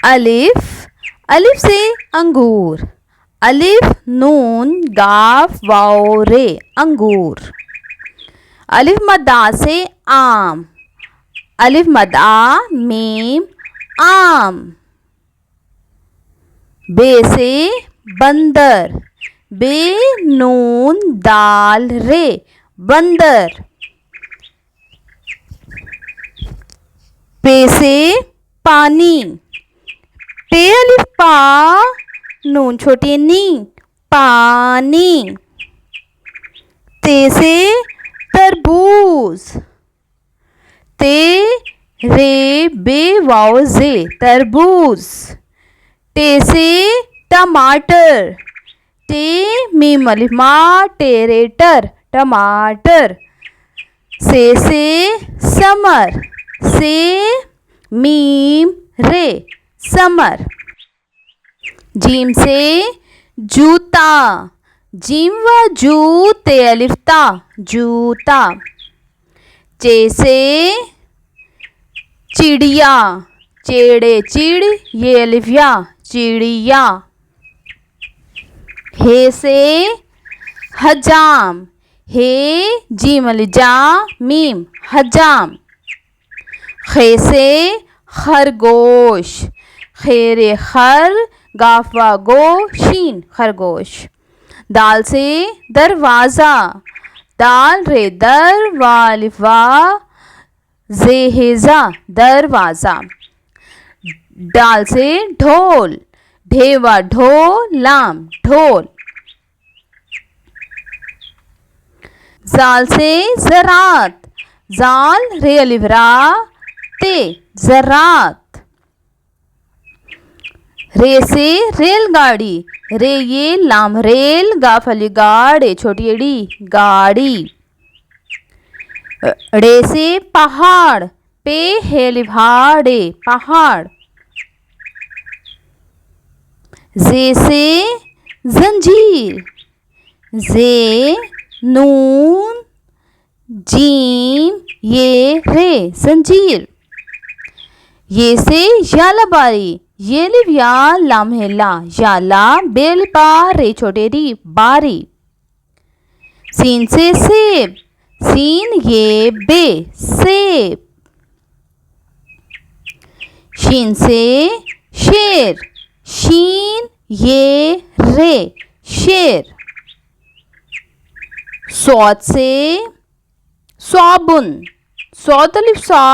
अलिफ, अलिफ से अंगूर। अलिफ नून गाफ वाव रे अंगूर। अलिफ मद्दा से आम। अलिफ मद्दा मीम आम। बे से बंदर। बे नून दाल रे बंदर। पे से पानी। पे अलिफ पा नून छोटी नी पानी। ते से तरबूज। ते रे बे वाव जे तरबूज। टे से टमाटर। टे मीम अलिफ मा टेरेटर टमाटर। से समर। से मीम रे समर। जीम से जूता। जीम व जू ते अलिफ ता जूता। चे से चिड़िया। चेड़े चिड़ ये अलिफ या चिड़िया। हे से हजाम। हे जीम अलिफ जा मीम हजाम। खे से खरगोश। खेरे खर गाफा गो शीन खरगोश। दाल से दरवाज़ा। दाल रे दर वालिफा जेहेजा दरवाज़ा। डाल से ढोल। ढेवा ढो लाम ढोल। जाल से ज़रात। जाल रे अलिफ रा ते ज़रात। रे से रेलगाड़ी। रे ये लाम रेल गाफ अली गाड़े छोटी एड़ी गाड़ी। ड़े से पहाड़। पे हेलिफ हाड़े पहाड़। जे से जंजीर। जे नून जीम ये रे जंजीर। ये से यालाबारी। ये लिव या लाम है ला याला बेल पा रे छोटे री बारी। सीन से सेब। सीन ये बे सेब। शीन से शेर। शीन ये रे शेर। सौद से सौबुन। सौद अलिफ सा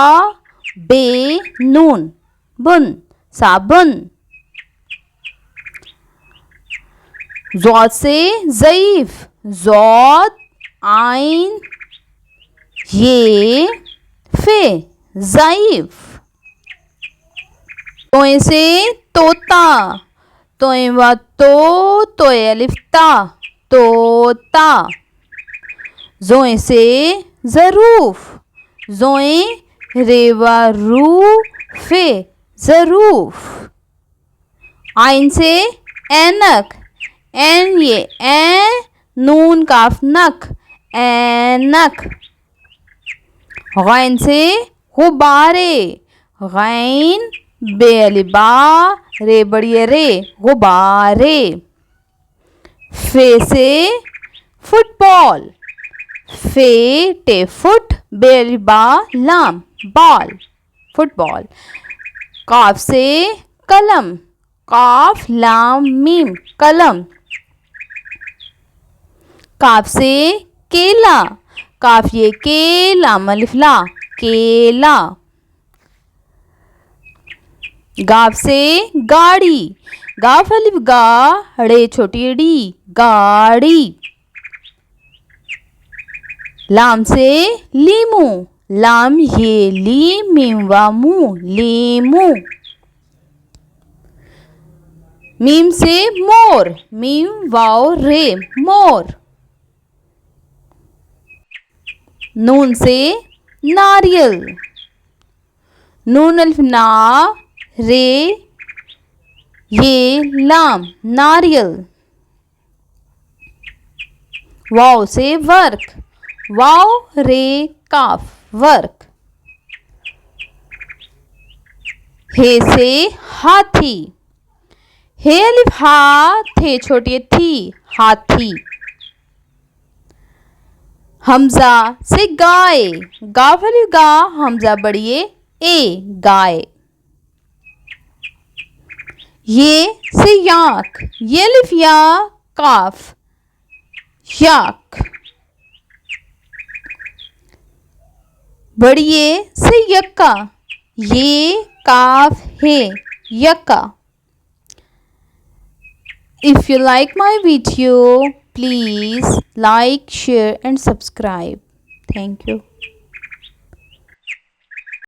बे नून बुन साबुन। जौद से ज़ईफ। जौद आइन ये फे ज़ईफ। तोए से तोता। तोए व तो तोए अलिफ ता तोता। जोए से ज़रूफ। जोए रेवा रू फे ज़रूफ। आइन से ऐनक। एन ये ए नून काफ नक ऐनक। गैन से गुब्बारे। गैन बे अलिबा रे बड़िए रे गुब्बारे। फे से फुटबॉल। फे टे फुट बे अलिबा लाम बॉल फुटबॉल। काफ से कलम। काफ लाम मीम कलम। काफ से केला। काफ ये के लाम अलिफ ला केला। गाफ से गाड़ी। गाफ अलिफ गा ड़े छोटी डी गाड़ी। लाम से लीमू। लाम ये ली मीम वा मू लीमू। मीम से मोर। मीम वाव रे मोर। नून से नारियल। नून अल्फ ना रे ये लाम नारियल। वाव से वर्क। वाव रे काफ वर्क। हे से हाथी। हे अलिफ हा थे छोटी ये थी हाथी। हमजा से गाय, गा वाली गा हमजा बड़िए ए गाय। ये से याक, ये अलिफ या काफ याक। बड़िए से यक्का, ये काफ है यक्का। If you like my video, please like, share and subscribe. Thank you.